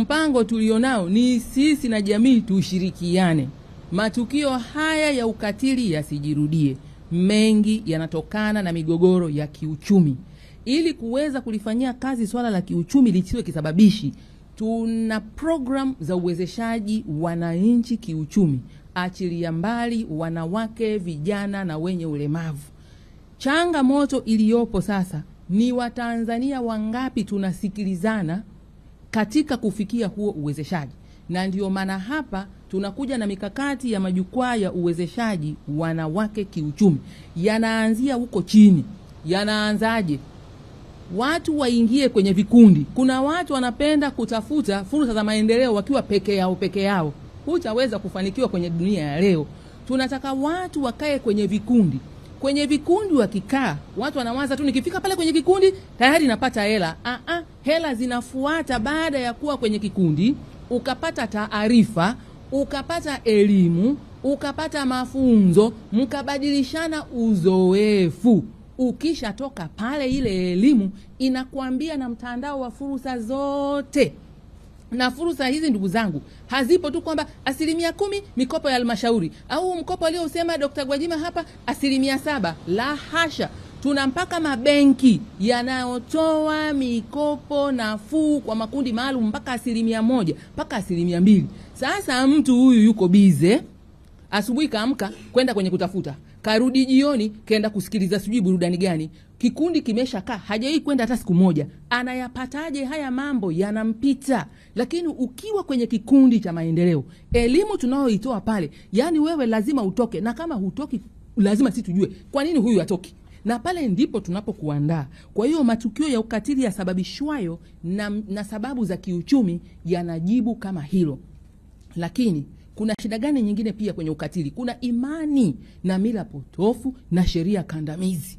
mpango tulionao ni sisi na jamii tushirikiane. Matukio haya ya ukatili yasijirudie. Mengi yanatokana na migogoro ya kiuchumi. Ili kuweza kulifanyia kazi swala la kiuchumi lisiwe kisababishi, tuna program za uwezeshaji wananchi kiuchumi, achilia mbali wanawake, vijana na wenye ulemavu. Changamoto iliyopo sasa ni Watanzania wangapi tunasikilizana katika kufikia huo uwezeshaji. Na ndio maana hapa tunakuja na mikakati ya majukwaa ya uwezeshaji wanawake kiuchumi. Yanaanzia huko chini. Yanaanzaje? Watu waingie kwenye vikundi. Kuna watu wanapenda kutafuta fursa za maendeleo wakiwa peke yao. Hutaweza kufanikiwa kwenye dunia ya leo. Tunataka watu wakae kwenye vikundi. Kwenye vikundi wakikaa, watu wanawaza tu nikifika pale kwenye kikundi tayari napata hela. Hela zinafuata baada ya kuwa kwenye kikundi, ukapata taarifa, ukapata elimu, ukapata mafunzo, mkabadilishana uzoefu. Ukisha toka pale, ile elimu inakuambia na mtandao wa fursa zote. Na fursa hizi ndugu zangu hazipo tu kwamba 10% mikopo ya halmashauri au mkopo aliosema Dr. Gwajima hapa 7%. La hasha. Tuna mpaka mabenki yanayotoa mikopo nafuu kwa makundi maalum mpaka 1%, mpaka 2%. Sasa mtu huyu yuko bize, asubuhi kaamka kwenda kwenye kutafuta, karudi jioni kaenda kusikiliza sijui burudani gani, kikundi kimeshakaa, hajawahi kwenda hata siku moja. Anayapataje haya mambo? Yanampita. Lakini ukiwa kwenye kikundi cha maendeleo, elimu tunayoitoa pale, yani wewe lazima utoke, na kama hutoki lazima sisi tujue kwa nini huyu hatoki. Na pale ndipo tunapokuandaa. Kwa hiyo matukio ya ukatili yasababishwayo na sababu za kiuchumi yanajibu kama hilo. Lakini kuna shida gani nyingine pia kwenye ukatili? Kuna imani na mila potofu na sheria kandamizi.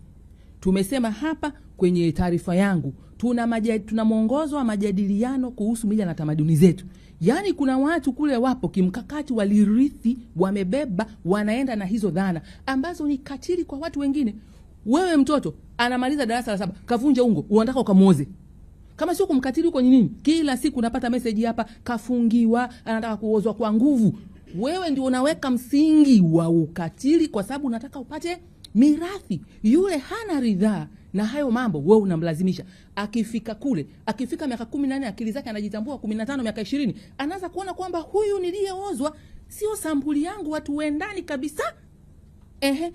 Tumesema hapa kwenye taarifa yangu, tuna mwongozo wa majadiliano kuhusu mila na tamaduni zetu. Yani kuna watu kule wapo kimkakati, walirithi, wamebeba, wanaenda na hizo dhana ambazo ni katili kwa watu wengine. Wewe mtoto anamaliza darasa la 7, kavunja ungo, unataka ukamuoze. Kama sio kumkatili uko nini? Kila siku unapata message hapa, kafungiwa, anataka kuozwa kwa nguvu. Wewe ndio unaweka msingi wa ukatili kwa sababu unataka upate mirathi. Yule hana ridhaa na hayo mambo, wewe unamlazimisha. Akifika kule, akifika miaka 18, akili zake anajitambua, 15, miaka 20, anaanza kuona kwamba huyu niliyeozwa sio sampuli yangu, watu wendani kabisa.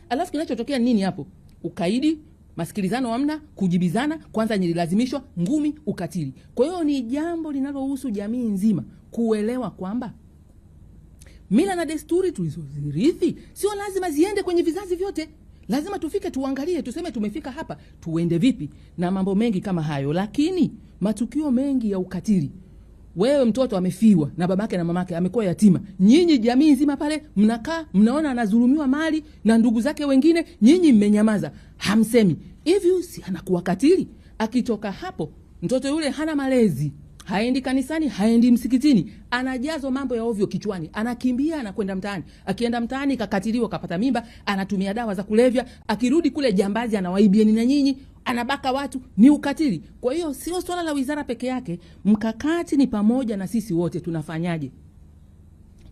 Alafu kinachotokea nini hapo? Ukaidi, masikilizano hamna, kujibizana, kwanza nililazimishwa, ngumi, ukatili. Kwa hiyo ni jambo linalohusu jamii nzima kuelewa kwamba mila na desturi tulizozirithi sio lazima ziende kwenye vizazi vyote. Lazima tufike tuangalie, tuseme tumefika hapa, tuende vipi, na mambo mengi kama hayo. Lakini matukio mengi ya ukatili, wewe mtoto amefiwa na babake na mamake, amekuwa yatima, nyinyi jamii nzima pale mnakaa, mnaona anadhulumiwa mali na ndugu zake wengine, nyinyi mmenyamaza, hamsemi. Hivi si anakuwa katili? Akitoka hapo, mtoto yule hana malezi, haendi kanisani, haendi msikitini, anajazwa mambo ya ovyo kichwani, anakimbia, anakwenda mtaani. Akienda mtaani kakatiliwa, kapata mimba, anatumia dawa za kulevya, akirudi kule jambazi anawaibia na nyinyi, anabaka watu, ni ukatili. Kwa hiyo sio swala la wizara peke yake, mkakati ni pamoja na sisi wote. Tunafanyaje?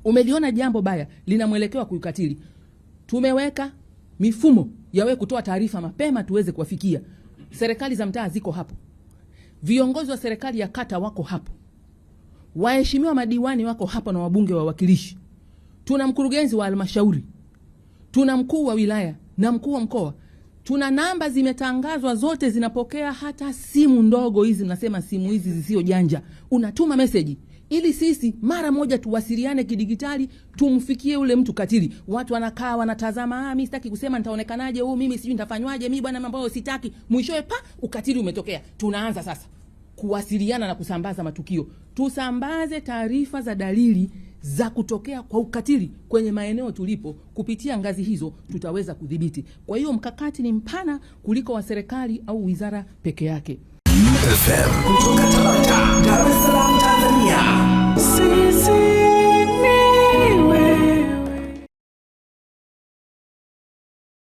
Umeliona jambo baya linamwelekea kuukatili, tumeweka mifumo ya wewe kutoa taarifa mapema tuweze kuwafikia. Serikali za mtaa ziko hapo, viongozi wa serikali ya kata wako hapo, waheshimiwa madiwani wako hapo na wabunge wa wakilishi. Tuna mkurugenzi wa halmashauri, tuna mkuu wa wilaya na mkuu wa mkoa. Tuna namba zimetangazwa zote, zinapokea hata simu ndogo hizi, nasema simu hizi zisio janja. Unatuma message ili sisi mara moja tuwasiliane kidigitali, tumfikie ule mtu katili. Watu wanakaa wanatazama, mimi sitaki kusema nitaonekanaje, mimi sijui nitafanywaje, mimi bwana mambo sitaki. Mwishowe ukatili umetokea. Tunaanza sasa kuwasiliana na kusambaza matukio. Tusambaze taarifa za dalili za kutokea kwa ukatili kwenye maeneo tulipo. Kupitia ngazi hizo tutaweza kudhibiti. Kwa hiyo mkakati ni mpana kuliko wa serikali au wizara peke yake. FM kutoka Tabata, Dar es Salaam, Tanzania.